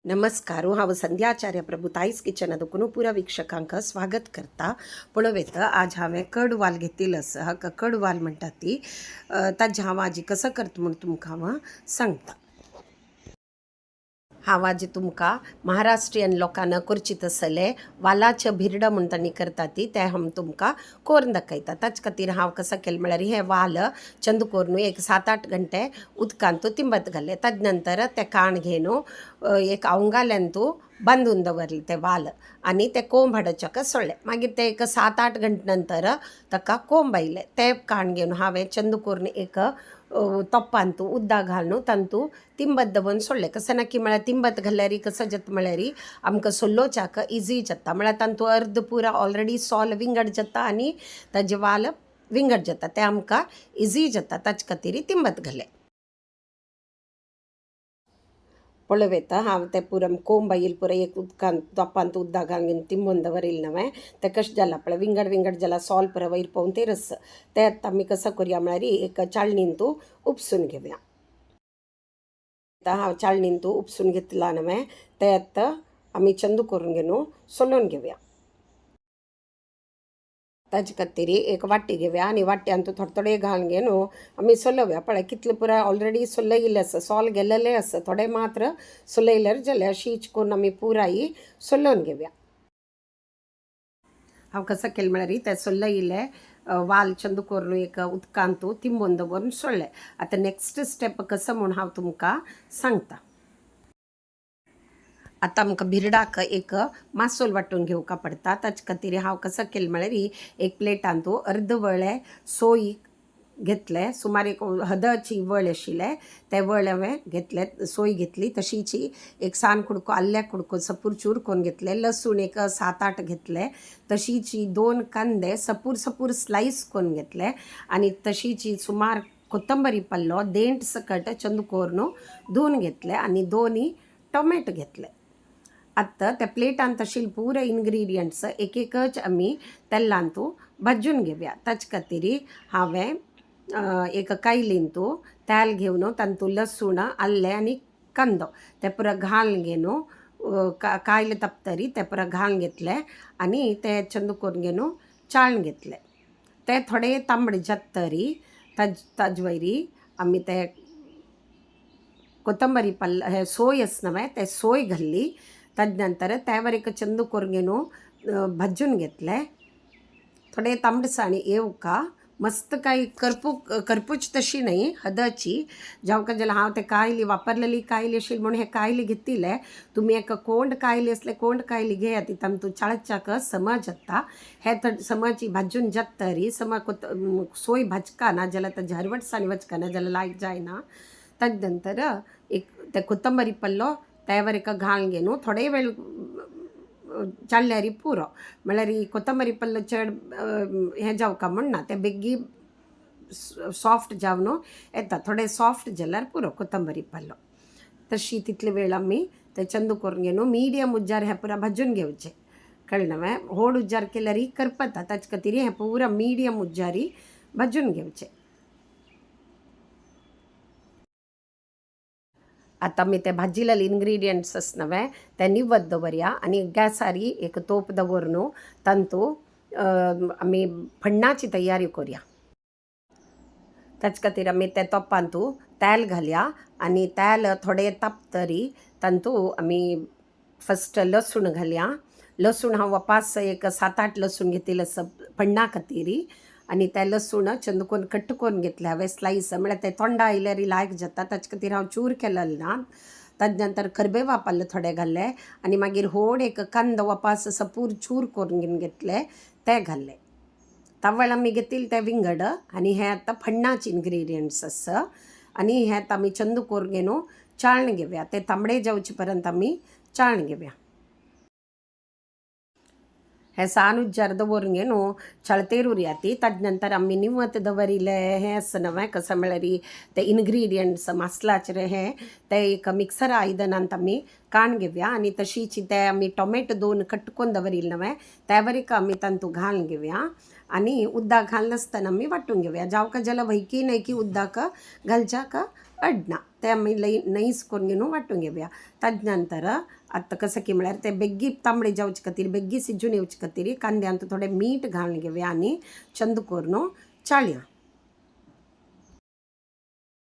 नमस्कार हांव संध्याचार्य प्रभुताईस किचन अदकून पुरा वೀಕ್ಷकांक स्वागत करता. पळोवेत आज हांवें कडवाल घेतिल्लो आसा. हाका कडवाल म्हणटा ती. ताजें हांव आजी कसं करता म्हूण तुमकां हांव सांगता. हांव आजी तुमकां महाराष्ट्रीयन लोकांना करचीत आसले वालाचें भिरडं म्हूण तांणी करता ती तें हांव तुमकां करून दाखयता. ताचे खातीर हांव कसं केलें म्हळ्यार हें वाल चंद करून एक 7-8 घंटे उदकांत तूं तिंबत घालें. ताजे नंतर तें काण घेवन एक अवंगाल्यान तूं बांदून दवरलें तें वाल आनी तें कोंब हाडच्याक सोडलें. मागीर तें एक 7-8 घंटे नंतर ताका कोंब आयलें. तें काण घेवन हांवें चंद करून एक तोप्पान तूं उदक घालून तातूंत तिंबत दवरून सोडलें. कशें ना की म्हळ्यार तिंबत घाल्यार कसं जाता म्हळ्यार आमकां सोलोवच्याक इजी जाता. म्हळ्यार तातूंत अर्द पुरा ऑलरेडी सॉल विंगड जाता आनी ताजे वाल विंगड जाता. तें आमकां इजी जाता. ताचे खातीर तिंबत घालें. पळोवेत हांव तें पुरो कोंब आयिल्लें पुरो एक उदकांत तोप्पांत उदक घालून तिंबून दवरिल्लें हांवें. तें कशें जालां पळय विंगड जालां सॉल पुरो वयर पळोवन तें रस तें आतां आमी कसं करया म्हळ्यार एक चाळणीन तूं उपसून घेवया. हांव चाळणीन तूं उपसून घेतलां हांवें. तें आतां आमी चंद करून घेवन सोलून घेवया. ताजे खातीर एक वाटी घेवया आनी वाट्यान तूं थोडे घालून घेवन आमी सोलवया. पळय कितले पुरो ऑलरेडी सोलयिल्लें आसा. सॉल गेल्लें आसा. थोडे मात्र सोलयल्यार जाल्यार शीच करून आमी पुराय सोलून घेवया. हांव कसं केलें म्हळ्यार तें सोलयिल्लें वाल चंद करून एक उदकांत तूं तिंबून दवरून सोडलें. आतां नेक्स्ट स्टेप कसं म्हूण हांव तुमकां सांगता. आतां आमकां भिरडाक एक मासोल वांटून घेवका पडटा. ताचे खातीर हांव कसं केलें म्हळ्यार एक प्लेटान तूं अर्द वळे सोय घेतलें. सुमार एक हदाची वळ आशिल्लें तें वळ हांवें घेतलें. सोय घेतली तशीच एक सान कुडको आल्ल्या कुडको सपूर चूर करून घेतलें. लसूण एक 7-8 घेतलें. तशीच 2 कांदे सपूर स्लायस करून घेतले आनी तशीच सुमार कोथंबरी पल्लो देंट सकट चंद करून धुवन घेतले आनी 2 टोमॅटो घेतले. आतां त्या प्लेटान तशी पुरे इन्ग्रिडियंट्स एकच आमी तेलान तूं भाजून घेवया. ताचे खातीर हांवें एक कायलीन तूं तेल घेवन तातूंत लसूण आल्लें आनी कांदो तें पुरो घालून घेवन कायल तापतरी तें पुरो घालून घेतलें आनी तें चंद करून घेवन चाळून घेतलें. तें थोडे तांबडे जातरी ताजे वयरी आमी तें कोथंबरी हे सोय आसा न्हय तें सोय घाल्ली. ताजे नंतर त्यावर एक चंद करून घेवन भाजून घेतलें. थोडे तांबडसाणी येवका मस्त काही करपूच तशी नाही हदाची जावका जाल्यार हांव ते कायली वापरलेली कायली आशिल्ली म्हणून हे कायली घेतिल्ले. तुमी एक कोंड कायली असले कोंड कायली घेया ती तातूंत चाळच्याक समज जाता. हे समज भाजून जातरी समज सोय भाजका ना जाल्यार ताजे हरवटसाणी वचका ना जाल्यार लायक जायना. ताजे नंतर एक ते कोथंबरी पल्लो त्यावर एक घालून घेवन थोडे वेळ चाळल्यार पुरो. म्हळ्यार कोथंबरी पल्लो चड हें जावका म्हणना तें बेगी सॉफ्ट जावन येता. थोडे सॉफ्ट जाल्यार पुरो कोथंबरी पल्लो. तशी तितले वेळ आमी ते चंद करून घेवन मिडियम उज्जार हें पुरो भाजून घेवचें. कळ्ळें न्हय. व्हड उज्जार केल्यार करपता. ताचे खातीर हें पुरो मिडियम उज्जारी भाजून घेवचें. आतां आमी ते भाजिल्ले इन्ग्रिडियंट्स आसा न्हय ते निवत दवरया आनी गॅसार एक तोप दवरून तातूंत आमी फण्णाची तयारी करया. ताचे खातीर आमी ते तोपान तूं तेल घालया आनी तेल थोडे तापतरी तातूंत आमी फस्ट लसूण घालया. लसूण हांव 5 7-8 लसूण घेतिल्ले आसा फण्णा खातीर आनी ते लसूण चंद करून कट करून घेतले हांवें स्लायस. म्हळ्यार ते तोंडा आयल्यार लायक जाता. ताचे खातीर हांव चूर केलेलें ना. ताजे नंतर कर्बेवा पाल्ले थोडे घाल्ले आनी मागीर व्हड एक कांदो वापास सपूर चूर करून घेतले ते घाल्ले. तावळ आमी घेतिल्ले ते विंगड आनी हे आतां फण्णाचे इन्ग्रिडियंट्स आसा आनी हे आतां आमी चंद करून घेवन चाळून घेवया. ते तांबडे जावचे पर्यंत आमी चाळून घेवया. हे सान उज्जार दवरून घेवन चळतेर उरया ती. ताजे नंतर आमी निवत दवरिल्लें हें आसा न्हय कशें म्हळ्यार ते इन्ग्रिडियंट्स मसालाचे हे ते एक मिक्सर आयदनांत आमी काण घेवया आनी तशीच ते आमी टोमॅटो 2 कट करून दवरिल्ले न्हय त्यावर एक आमी तातूंत घालून घेवया आनी उदक घालनासतना आमी वांटून घेवया. जावका जाल्यार वैकी न्हय की उदक घालच्याक अडना ते आमी नैस करून घेवन वांटून घेवया. ताजे नंतर आतां कसं की म्हळ्यार ते बेग्गी तांबडे जावचे खातीर बेग्गी सिजून येवचे खातीर कांद्यांत थोडें मीठ घालून घेवया आनी चंद करून चाळया.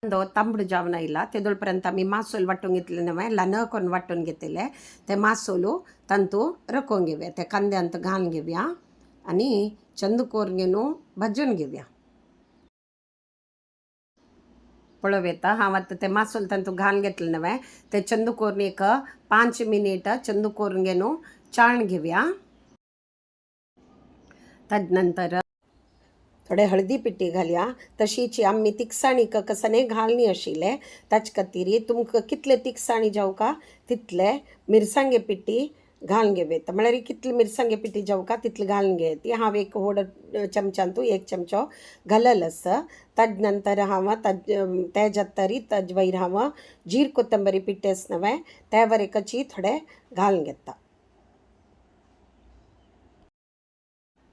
कांदो तांबडो जावन आयला तेदोळ पर्यंत आमी मासोल वांटून घेतले नवे ल्हान करून वांटून घेतले ते मासोलू तांतू रकोवन घेवया ते कांद्यांत घालून घेवया आनी चंद करून घेवन भाजून घेवया. पळोव येता हांव आतां ते मासोल तांतू घालून घेतले नवे ते चंद करून एक 5 मिनिट चंद करून घेवन चाळून घेवया. ताजे नंतर थोडे हळदी पिठी घालया. तशीच आमी तिखसाणीक कसने घालनी आशिल्ले ताचे खातीर तुमकां कितले तिखसाणी जावका तितले मिरसांगे पिठी घालून घेवया. म्हळ्यार कितली मिरसांगे पिठी जावका तितली घालून घेवया. हांव एक व्हड चमच्यान 1 चमचो घालल आसा. ताजे नंतर हांव तेज्या तरी ताजे वयर हांव जीर कोथंबरी पिठी आसा नवे त्या वरेकची थोडे घालून घेता.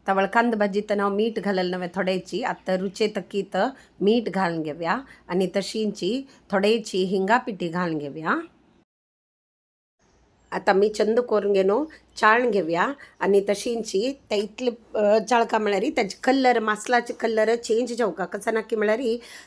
तवळ कांद भाजीत हांव मीठ घालल नवे थोडेची आतां रुचे तकीत मीठ घालून घेवया आनी तशींची थोडेची हिंगा पिठी घालून घेवया. आतां आमी चंद करून घेवन चाळून घेवया आनी तशींची ते इतले चाळका म्हळ्यार ताजे कलर मासलाचे कलर चेंज जावका कसा ना की म्हळ्यार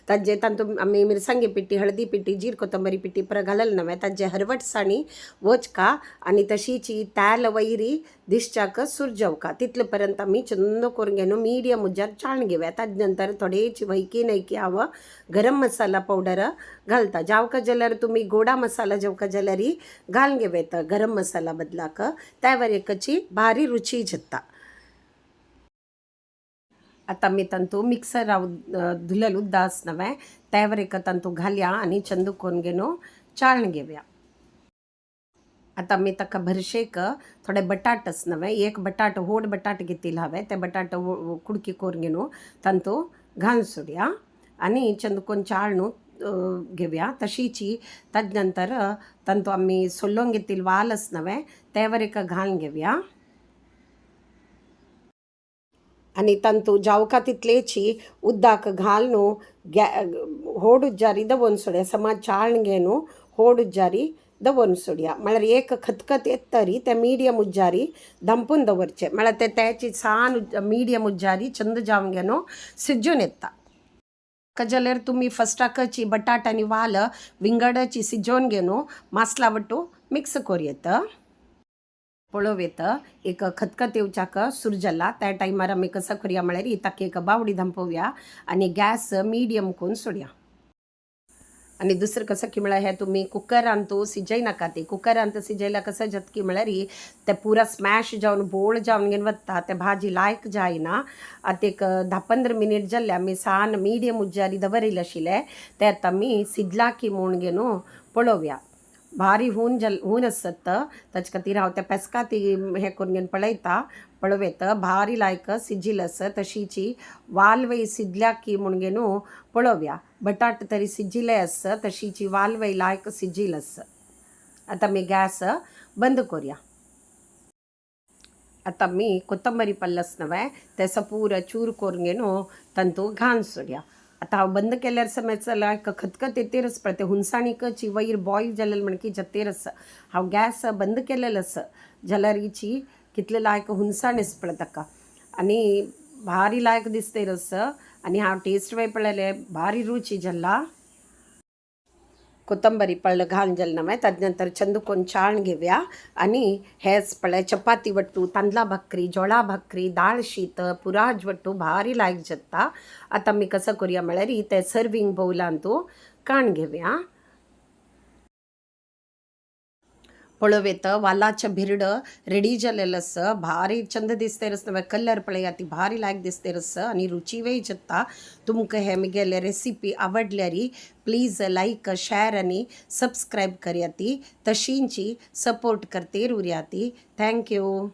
ताजे तांतू आमी मिरसांगे पिठी हळदी पिठी जीर कोथंबरी पिठी पुरो घालल नवे ताजे हरवटसाणी वचका आनी तशीची तेल वयरी दिसच्याक सूर जावका तितले पर्यंत आमी चंद करून घेवन मिडियम उज्यार चाळून घेवया. ताजे नंतर थोडेची वयकी नयकी हांव गरम मसाला पावडर घालता. जावका जाल्यार तुमी गोडा मसाला जावका जाल्यार घालून घेवया गरम मसाला बदलाक त्या वरेकची भारी रुची येता. आतां आमी तांतू मिक्सर धुलेल उदक आसा नवे त्या वरेक तांतू घालया आनी चंद करून घेवन चाळून घेवया. आतां आमी ताका भरशेक थोडे बटाट आसा नवे एक बटाट व्हड बटाट घेतिल्लो हांवें ते बटाट कुडकी करून घेवन तांतू घालून सोडया आनी चंद करून चाळून घेवया. तशीची ताजे नंतर तांतू आमी सोलून घेतिल्लो वाल आसा नवे ते वरेक घालून घेवया आनी तांतू जावका तितलेची उदक घालून व्हड उज्जारी दवरून सोडया. समज चाळून घेवन व्हड उज्जारी दवरून सोडया. म्हळ्यार एक खतखत येत तरी ते मिडियम उज्जारी दंपून दवरचे म्हळ्यार त्याची सान मिडियम उज्जारी चंद जावन घेवन सिजून येता. जाल्यार तुमी फस्टाकची बटाट आनी वाल विंगडची सिजोवन घेवन मासला वटू मिक्स करूं पळोव येता एक खतखत येवच्याक सूर जाला त्या टायमार आमी कसं करूया म्हळ्यार ताका एक बावडी धांपोवया आनी गॅस मिडियम करून सोडया. आनी दुसरें कसं की म्हळ्यार हे तुमी कुकरांत सिजय नाका ती कुकरांत सिजयल्यार कसं जाता की म्हळ्यार ते पुरा स्मॅश जावन बोळ जावन घेवन वता ते भाजी लायक जायना. आतां एक 10-15 मिनीट जाल्ले आमी सान मिडियम उज्जारी दवरिल्ले आशिल्ले ते आतां आमी सिजला की म्हूण घेवन पळोवया. भारी हून आसत ताचे खातीर हांव त्या पेस्कात हें करून घेवन पळयता पळोव येता भारी लायक सिजिल्ल आसा. तशीची वालवय सिजल्या की म्हूण घेवन पळोवया. बटाट तरी सिजिल्ले आसा तशीची वालवय लायक सिजिल्ल आसा. आतां आमी गॅस बंद करूया. आतां आमी कोथंबरी पल्ल आसा नवे ते सपूर चूर करून घेवन तांतू घालून सोडया. आतां हांव बंद केल्यार समज जाल्यार खतखत येतेर आसा पळय ते हुणसाणीकची वयर बॉयल जालेले म्हणकी जतेर आसा. हांव गॅस बंद केलेलो आसा जाल्यार हिची कितले लायक हुणसाण आसा पळय ताका आनी भारी लायक दिसतेर आसा आनी हांव टेस्ट वेळ पळयले भारी रुची जाला. कोथंबरी पळ्ळ घालून जालें नवे ताजे नंतर चंद करून चाळून घेवया आनी हेच पळय चपाती वट्टू तांदळा भाकरी जोळा भाकरी दाळ शीत पुराज वट्टू भारी लायक जाता. आतां आमी कसं करूया म्हळ्यार ते सर्विंग बावलांत काण घेवया. पळोव येता वालाचें भिरड रेडी जालेलें आसा. भारी चंद दिसतेर आसा नवे कलर पळया ती भारी लायक दिसतेर आसा आनी रुची वेय जाता. तुमकां हे म्हगेले रेसिपी आवडल्यार प्लीज लायक शेअर आनी सबस्क्रायब करया ती तशींची सपोर्ट करतेर उरया ती. थँक्यू.